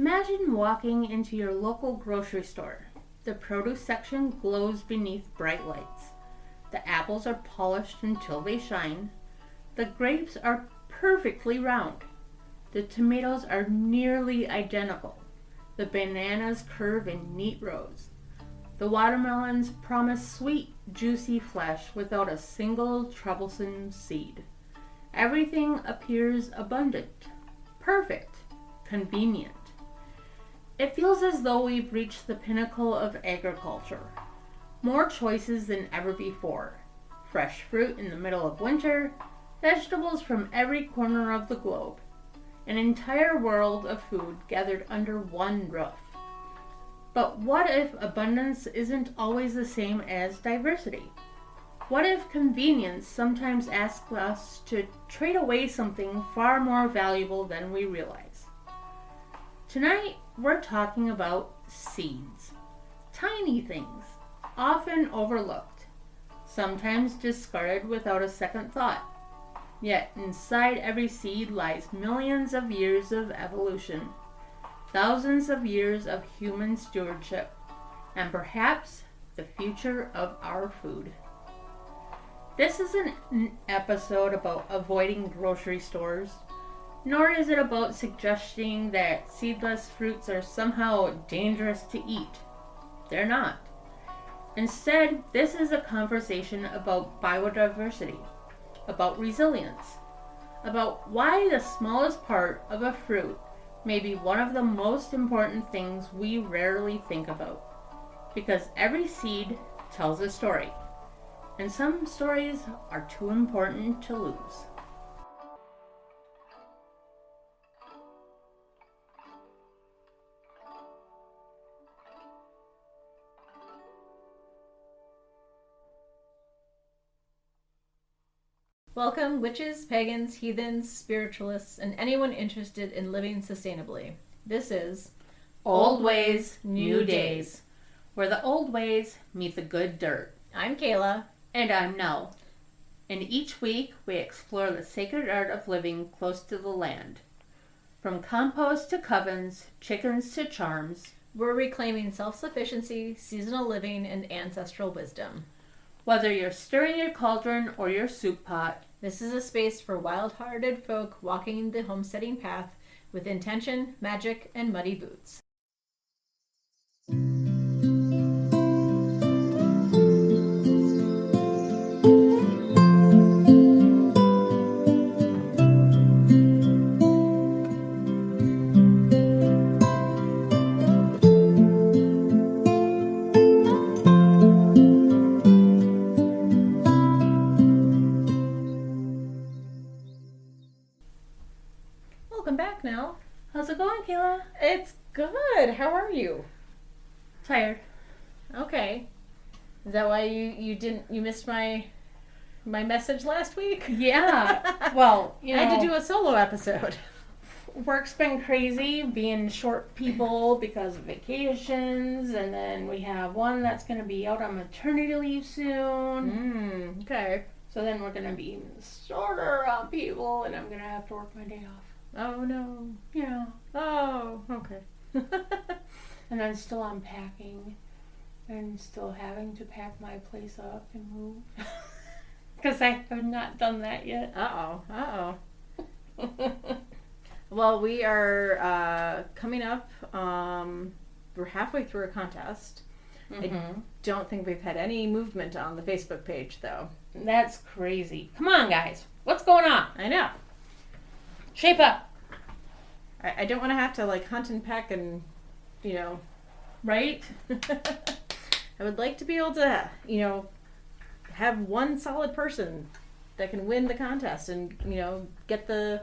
Imagine walking into your local grocery store. The produce section glows beneath bright lights. The apples are polished until they shine. The grapes are perfectly round. The tomatoes are nearly identical. The bananas curve in neat rows. The watermelons promise sweet, juicy flesh without a single troublesome seed. Everything appears abundant, perfect, convenient. It feels as though we've reached the pinnacle of agriculture. More choices than ever before. Fresh fruit in the middle of winter, vegetables from every corner of the globe. An entire world of food gathered under one roof. But what if abundance isn't always the same as diversity? What if convenience sometimes asks us to trade away something far more valuable than we realize? Tonight, we're talking about seeds. Tiny things, often overlooked, sometimes discarded without a second thought. Yet inside every seed lies millions of years of evolution, thousands of years of human stewardship, and perhaps the future of our food. This isn't an episode about avoiding grocery stores, nor is it about suggesting that seedless fruits are somehow dangerous to eat. They're not. Instead, this is a conversation about biodiversity, about resilience, about why the smallest part of a fruit may be one of the most important things we rarely think about. Because every seed tells a story, and some stories are too important to lose. Welcome, witches, pagans, heathens, spiritualists, and anyone interested in living sustainably. This is Old Ways, New Days, where the old ways meet the good dirt. I'm Kayla. And I'm Nell. And each week we explore the sacred art of living close to the land. From compost to covens, chickens to charms, We're reclaiming self-sufficiency, seasonal living, and ancestral wisdom. whether you're stirring your cauldron or your soup pot, This is a space for wild-hearted folk walking the homesteading path with intention, magic, and muddy boots. Welcome back, Nell. how's it going, Kayla? It's good. How are you? Tired. Okay. Is that why you missed my message last week? Yeah. Well, I had to do a solo episode. Work's been crazy, being short people because of vacations, and then we have one that's going to be out on maternity leave soon. Okay. So then we're going to be even shorter on people, and I'm going to have to work my day off. Oh no. Yeah. Oh, okay. And then still unpacking, and still having to pack my place up and move. Because I have not done that yet. Uh-oh. Well, we are coming up. We're halfway through a contest. I don't think we've had any movement on the Facebook page, though. That's crazy. Come on, guys. What's going on? I know. Shape up. I don't want to have to, hunt and peck and, Right? I would like to be able to, have one solid person that can win the contest and, get the...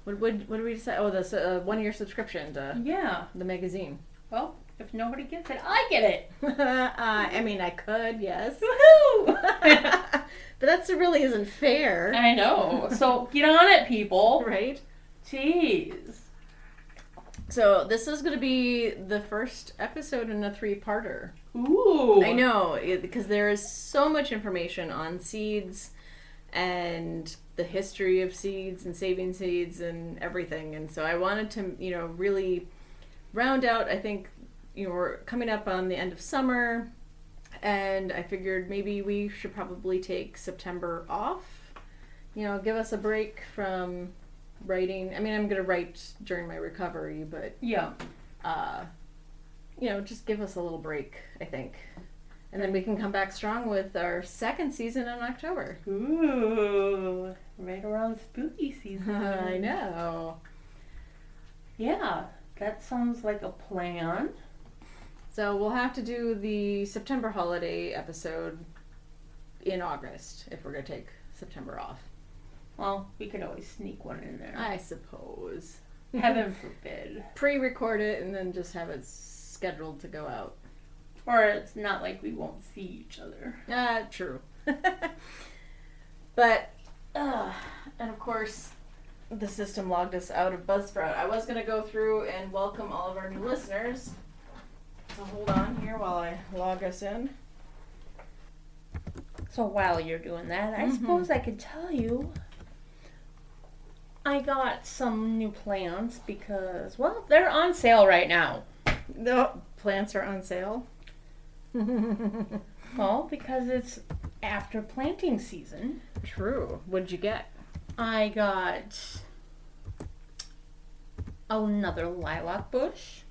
What did we decide? Oh, the 1-year subscription to Yeah. the magazine. Well, if nobody gets it, I get it. I could, yes. Woohoo! But that really isn't fair. I know. So get on it, people. Right? Jeez. So this is going to be the first episode in a 3-parter. Ooh. I know, because there is so much information on seeds and the history of seeds and saving seeds and everything. And so I wanted to, really round out, I think, we're coming up on the end of summer, and I figured maybe we should probably take September off. Give us a break from writing. I mean, I'm going to write during my recovery, but Yeah. Just give us a little break, I think. And then we can come back strong with our second season in October. Ooh, right around spooky season. I know. Yeah, that sounds like a plan. So we'll have to do the September holiday episode in August if we're going to take September off. Well, we could always sneak one in there. I suppose. Heaven forbid. Pre-record it and then just have it scheduled to go out. Or it's not like we won't see each other. True. But, and of course, the system logged us out of Buzzsprout. I was going to go through and welcome all of our new listeners. So hold on here while I log us in. So while you're doing that, I suppose I could tell you I got some new plants because, well, they're on sale right now. The plants are on sale. Well, because it's after planting season. True. What'd you get? I got another lilac bush.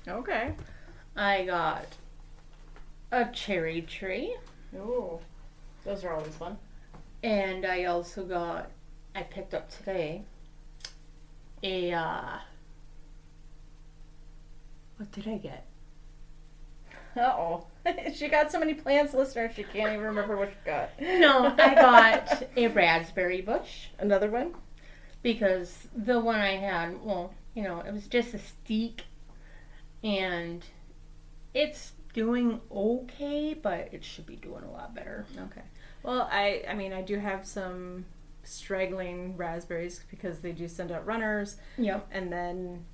Okay. I got a cherry tree. Ooh. Those are always fun. And I also I picked up today what did I get? Uh-oh. She got so many plants, listeners, she can't even remember what she got. No, I got a raspberry bush. Another one? Because the one I had, well, it was just a steak, and it's doing okay, but it should be doing a lot better. Okay. Well, I mean, I do have some straggling raspberries because they do send out runners. Yep. And then,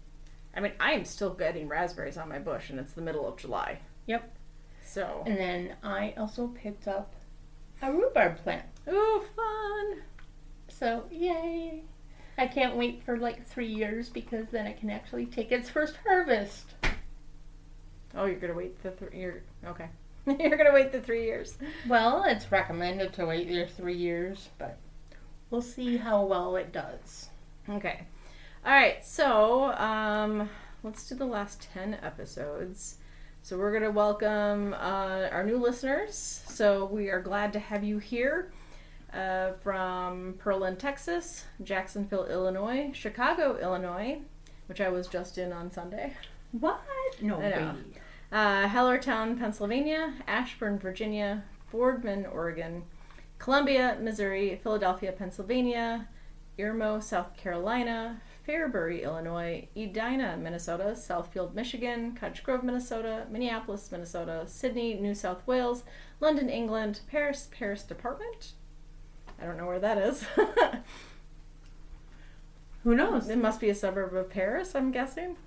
I mean, I am still getting raspberries on my bush, and it's the middle of July. Yep. So. And then I also picked up a rhubarb plant. Ooh, fun! So, yay! I can't wait for like 3 years because then I can actually take its first harvest. Oh, you're gonna wait the 3 years. Okay. You're gonna wait the 3 years. Well, it's recommended to wait your 3 years, but we'll see how well it does. Okay. All right. So, let's do the last 10 episodes. So we're gonna welcome our new listeners. So we are glad to have you here from Pearland, Texas, Jacksonville, Illinois, Chicago, Illinois, which I was just in on Sunday. What? No way. Hellertown, Pennsylvania, Ashburn, Virginia, Boardman, Oregon, Columbia, Missouri, Philadelphia, Pennsylvania, Irmo, South Carolina, Fairbury, Illinois, Edina, Minnesota, Southfield, Michigan, Cottage Grove, Minnesota, Minneapolis, Minnesota, Sydney, New South Wales, London, England, Paris Department. I don't know where that is. Who knows? It must be a suburb of Paris, I'm guessing.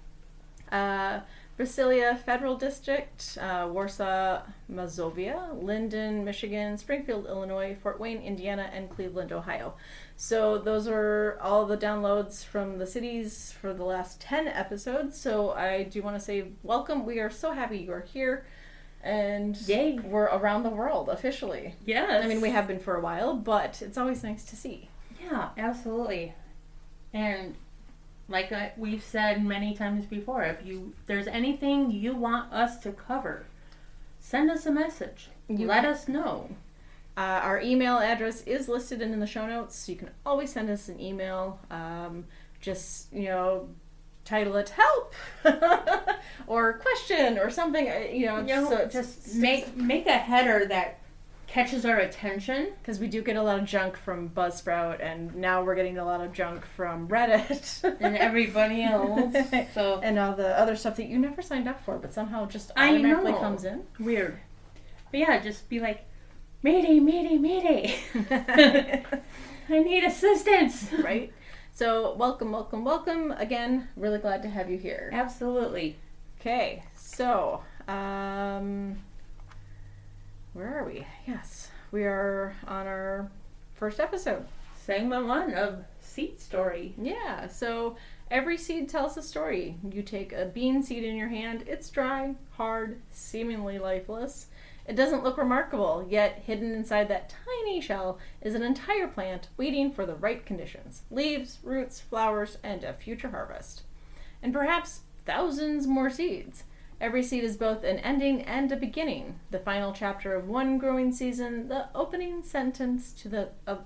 Brasilia Federal District, Warsaw, Mazovia, Linden, Michigan, Springfield, Illinois, Fort Wayne, Indiana, and Cleveland, Ohio. So those are all the downloads from the cities for the last 10 episodes. So I do want to say welcome. We are so happy you are here. And yay, we're around the world officially. Yes. I mean, we have been for a while, but it's always nice to see. Yeah, absolutely. And like we've said many times before, if there's anything you want us to cover, send us a message. Let us know. Our email address is listed in the show notes, so you can always send us an email. Just, title it "Help" or "Question" or something. So just make a header that catches our attention, because we do get a lot of junk from Buzzsprout, and now we're getting a lot of junk from Reddit and everybody else. So and all the other stuff that you never signed up for, but somehow just automatically comes in. Weird. But yeah, just be like, "Mayday, mayday, mayday! I need assistance!" Right. So welcome again. Really glad to have you here. Absolutely. Okay. So where are we? Yes, we are on our first episode. Segment 1 of Seed Story. Yeah, so Every seed tells a story. You take a bean seed in your hand, it's dry, hard, seemingly lifeless. It doesn't look remarkable, yet hidden inside that tiny shell is an entire plant waiting for the right conditions: leaves, roots, flowers, and a future harvest. And perhaps thousands more seeds. Every seed is both an ending and a beginning, the final chapter of one growing season, the opening sentence of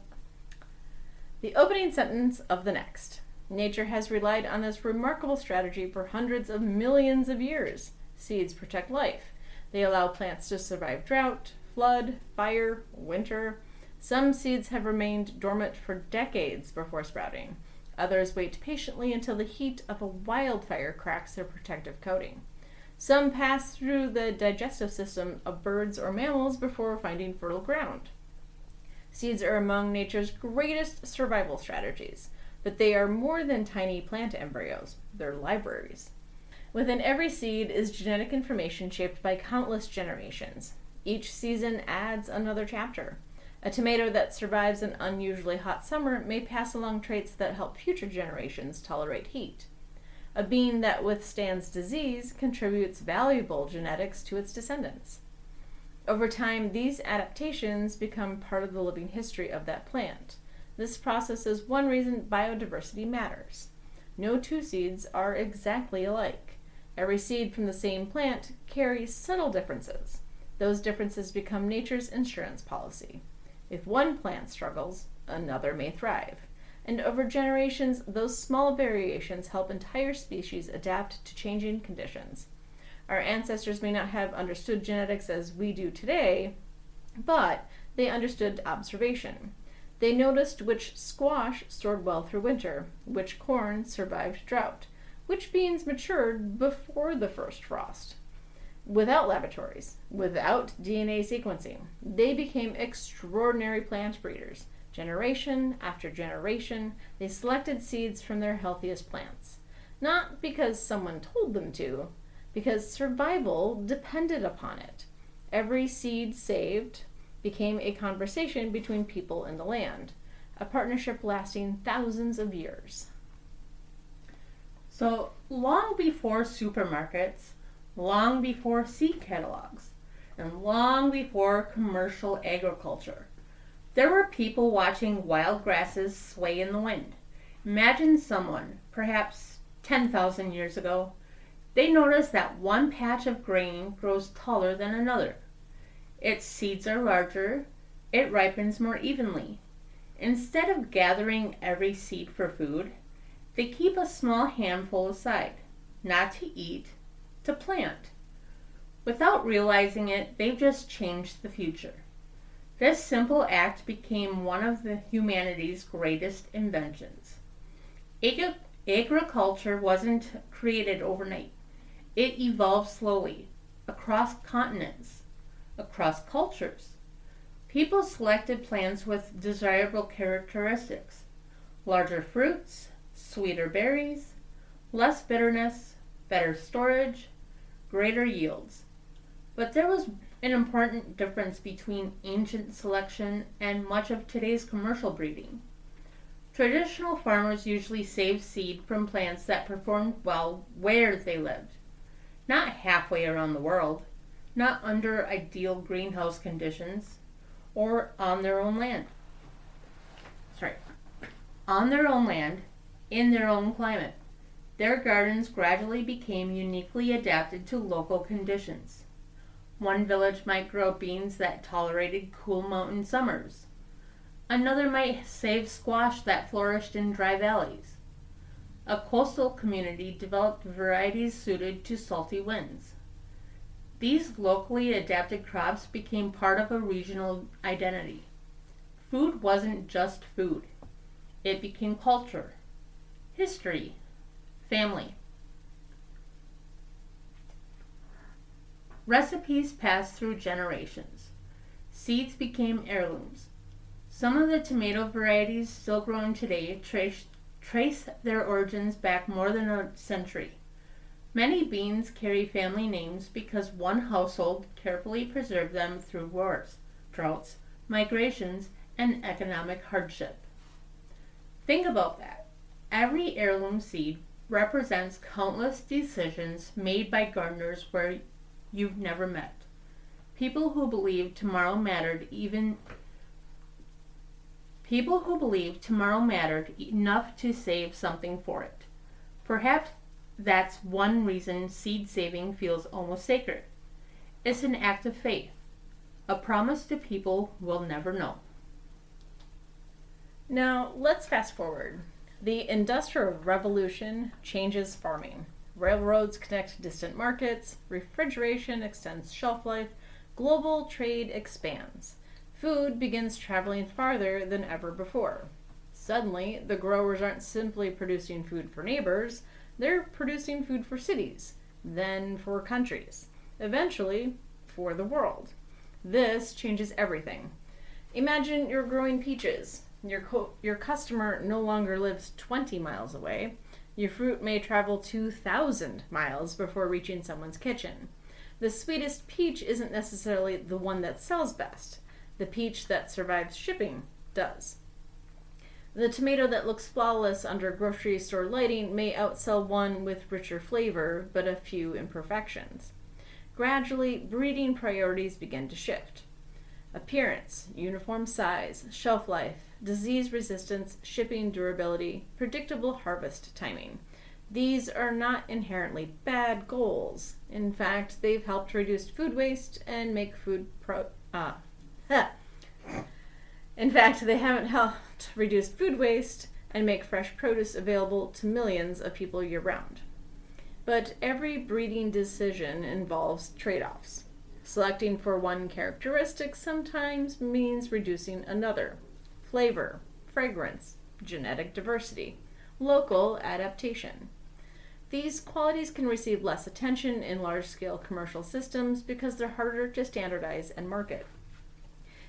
the next. Nature has relied on this remarkable strategy for hundreds of millions of years. Seeds protect life. They allow plants to survive drought, flood, fire, winter. Some seeds have remained dormant for decades before sprouting. Others wait patiently until the heat of a wildfire cracks their protective coating. Some pass through the digestive system of birds or mammals before finding fertile ground. Seeds are among nature's greatest survival strategies, but they are more than tiny plant embryos. They're libraries. Within every seed is genetic information shaped by countless generations. Each season adds another chapter. A tomato that survives an unusually hot summer may pass along traits that help future generations tolerate heat. A bean that withstands disease contributes valuable genetics to its descendants. Over time, these adaptations become part of the living history of that plant. This process is one reason biodiversity matters. No two seeds are exactly alike. Every seed from the same plant carries subtle differences. Those differences become nature's insurance policy. If one plant struggles, another may thrive. And over generations, those small variations help entire species adapt to changing conditions. Our ancestors may not have understood genetics as we do today, but they understood observation. They noticed which squash stored well through winter, which corn survived drought, which beans matured before the first frost. Without laboratories, without DNA sequencing, they became extraordinary plant breeders. Generation after generation, they selected seeds from their healthiest plants. Not because someone told them to, because survival depended upon it. Every seed saved became a conversation between people and the land, a partnership lasting thousands of years. So, long before supermarkets, long before seed catalogs, and long before commercial agriculture, there were people watching wild grasses sway in the wind. Imagine someone, perhaps 10,000 years ago, they noticed that one patch of grain grows taller than another. Its seeds are larger, it ripens more evenly. Instead of gathering every seed for food, they keep a small handful aside, not to eat, to plant. Without realizing it, they've just changed the future. This simple act became one of humanity's greatest inventions. Agriculture wasn't created overnight. It evolved slowly, across continents, across cultures. People selected plants with desirable characteristics: larger fruits, sweeter berries, less bitterness, better storage, greater yields. But there was an important difference between ancient selection and much of today's commercial breeding. Traditional farmers usually saved seed from plants that performed well where they lived, not halfway around the world, not under ideal greenhouse conditions, or on their own land. On their own land, in their own climate. Their gardens gradually became uniquely adapted to local conditions. One village might grow beans that tolerated cool mountain summers. Another might save squash that flourished in dry valleys. A coastal community developed varieties suited to salty winds. These locally adapted crops became part of a regional identity. Food wasn't just food. It became culture, history, family. Recipes passed through generations. Seeds became heirlooms. Some of the tomato varieties still grown today trace their origins back more than a century. Many beans carry family names because one household carefully preserved them through wars, droughts, migrations, and economic hardship. Think about that. Every heirloom seed represents countless decisions made by gardeners where you've never met. People who believe tomorrow mattered enough to save something for it. Perhaps that's one reason seed saving feels almost sacred. It's an act of faith, a promise to people we'll never know. Now, let's fast forward. The Industrial Revolution changes farming. Railroads connect distant markets, refrigeration extends shelf life, global trade expands. Food begins traveling farther than ever before. Suddenly, the growers aren't simply producing food for neighbors, they're producing food for cities, then for countries, eventually for the world. This changes everything. Imagine you're growing peaches. Your customer no longer lives 20 miles away. Your fruit may travel 2,000 miles before reaching someone's kitchen. The sweetest peach isn't necessarily the one that sells best. The peach that survives shipping does. The tomato that looks flawless under grocery store lighting may outsell one with richer flavor, but a few imperfections. Gradually, breeding priorities begin to shift. Appearance, uniform size, shelf life, disease resistance, shipping durability, predictable harvest timing. These are not inherently bad goals. In fact, they've helped reduce food waste and make In fact, they haven't helped reduce food waste and make fresh produce available to millions of people year-round. But every breeding decision involves trade-offs. Selecting for one characteristic sometimes means reducing another. Flavor, fragrance, genetic diversity, local adaptation. These qualities can receive less attention in large-scale commercial systems because they're harder to standardize and market.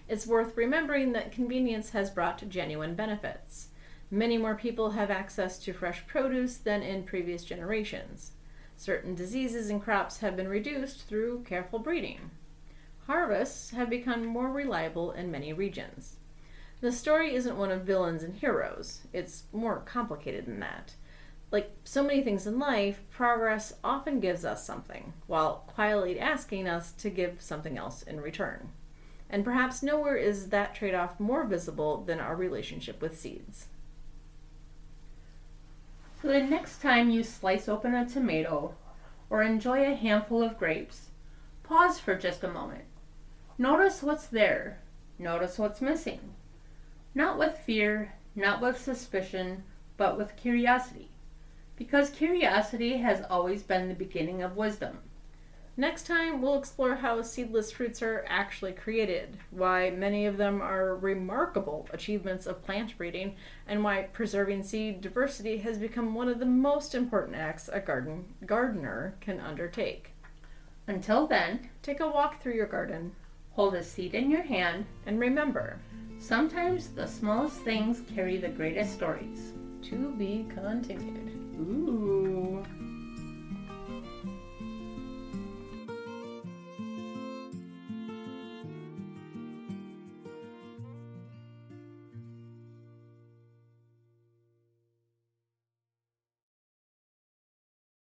It's worth remembering that convenience has brought genuine benefits. Many more people have access to fresh produce than in previous generations. Certain diseases in crops have been reduced through careful breeding. Harvests have become more reliable in many regions. The story isn't one of villains and heroes. It's more complicated than that. Like so many things in life, progress often gives us something, while quietly asking us to give something else in return. And perhaps nowhere is that trade-off more visible than our relationship with seeds. So the next time you slice open a tomato or enjoy a handful of grapes, pause for just a moment. Notice what's there. Notice what's missing. Not with fear, not with suspicion, but with curiosity. Because curiosity has always been the beginning of wisdom. Next time, we'll explore how seedless fruits are actually created, why many of them are remarkable achievements of plant breeding, and why preserving seed diversity has become one of the most important acts a gardener can undertake. Until then, take a walk through your garden, hold a seed in your hand, and remember, sometimes the smallest things carry the greatest stories. To be continued. Ooh.